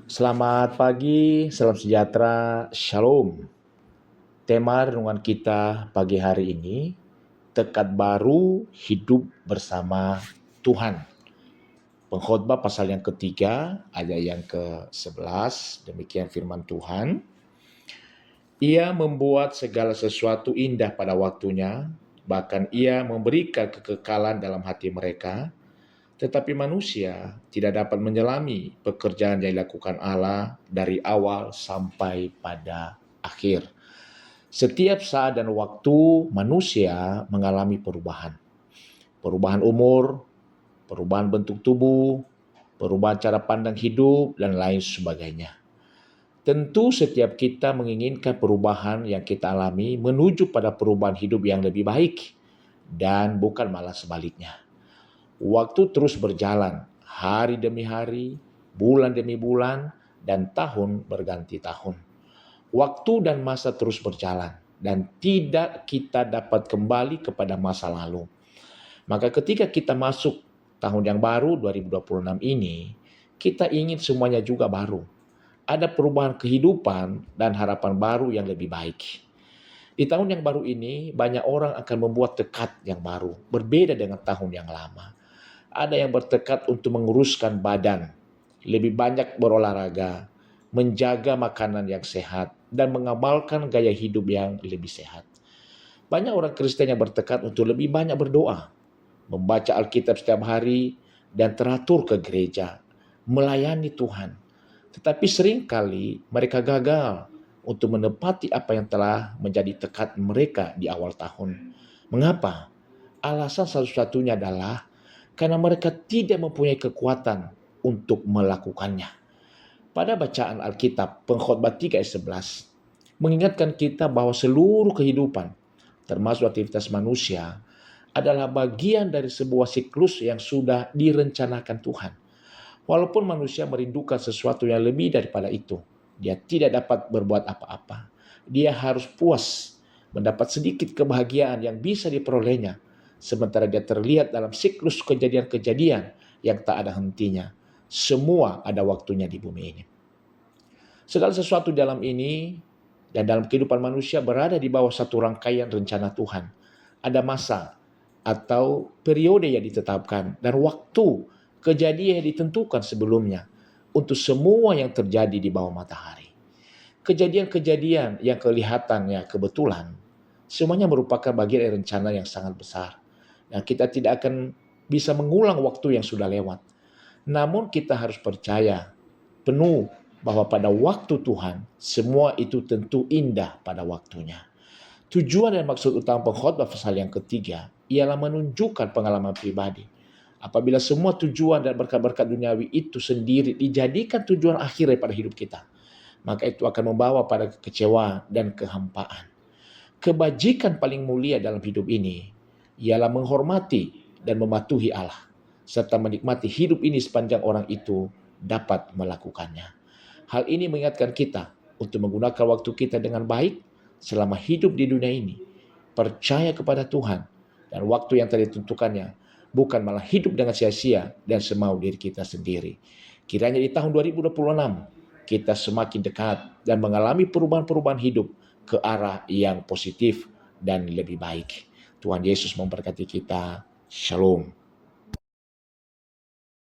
Selamat pagi, salam sejahtera, shalom. Tema renungan kita pagi hari ini, tekad baru hidup bersama Tuhan. Pengkhotbah pasal yang ketiga, ayat yang ke-11, demikian firman Tuhan. Ia membuat segala sesuatu indah pada waktunya, bahkan ia memberikan kekekalan dalam hati mereka. Tetapi manusia tidak dapat menyelami pekerjaan yang dilakukan Allah dari awal sampai pada akhir. Setiap saat dan waktu manusia mengalami perubahan. Perubahan umur, perubahan bentuk tubuh, perubahan cara pandang hidup, dan lain sebagainya. Tentu setiap kita menginginkan perubahan yang kita alami menuju pada perubahan hidup yang lebih baik dan bukan malah sebaliknya. Waktu terus berjalan, hari demi hari, bulan demi bulan, dan tahun berganti tahun. Waktu dan masa terus berjalan, dan tidak kita dapat kembali kepada masa lalu. Maka ketika kita masuk tahun yang baru 2026 ini, kita ingin semuanya juga baru. Ada perubahan kehidupan dan harapan baru yang lebih baik. Di tahun yang baru ini, banyak orang akan membuat tekad yang baru, berbeda dengan tahun yang lama. Ada yang bertekad untuk menguruskan badan, lebih banyak berolahraga, menjaga makanan yang sehat, dan mengamalkan gaya hidup yang lebih sehat. Banyak orang Kristen yang bertekad untuk lebih banyak berdoa, membaca Alkitab setiap hari, dan teratur ke gereja, melayani Tuhan. Tetapi seringkali mereka gagal untuk menepati apa yang telah menjadi tekad mereka di awal tahun. Mengapa? Alasan satu-satunya adalah karena mereka tidak mempunyai kekuatan untuk melakukannya. Pada bacaan Alkitab, Pengkhotbah 3 ayat 11, mengingatkan kita bahwa seluruh kehidupan, termasuk aktivitas manusia, adalah bagian dari sebuah siklus yang sudah direncanakan Tuhan. Walaupun manusia merindukan sesuatu yang lebih daripada itu, dia tidak dapat berbuat apa-apa. Dia harus puas mendapat sedikit kebahagiaan yang bisa diperolehnya, sementara dia terlihat dalam siklus kejadian-kejadian yang tak ada hentinya. Semua ada waktunya di bumi ini. Segala sesuatu dalam ini dan dalam kehidupan manusia berada di bawah satu rangkaian rencana Tuhan. Ada masa atau periode yang ditetapkan dan waktu kejadian yang ditentukan sebelumnya untuk semua yang terjadi di bawah matahari. Kejadian-kejadian yang kelihatannya kebetulan, semuanya merupakan bagian dari rencana yang sangat besar. Dan kita tidak akan bisa mengulang waktu yang sudah lewat. Namun kita harus percaya penuh bahwa pada waktu Tuhan, semua itu tentu indah pada waktunya. Tujuan dan maksud utama pengkhotbah pasal yang ketiga ialah menunjukkan pengalaman pribadi. Apabila semua tujuan dan berkat-berkat duniawi itu sendiri dijadikan tujuan akhir daripada hidup kita, maka itu akan membawa pada kekecewaan dan kehampaan. Kebajikan paling mulia dalam hidup ini ialah menghormati dan mematuhi Allah, serta menikmati hidup ini sepanjang orang itu dapat melakukannya. Hal ini mengingatkan kita untuk menggunakan waktu kita dengan baik selama hidup di dunia ini, percaya kepada Tuhan, dan waktu yang telah ditentukannya, bukan malah hidup dengan sia-sia dan semau diri kita sendiri. Kiranya di tahun 2026, kita semakin dekat dan mengalami perubahan-perubahan hidup ke arah yang positif dan lebih baik. Tuhan Yesus memberkati kita. Shalom.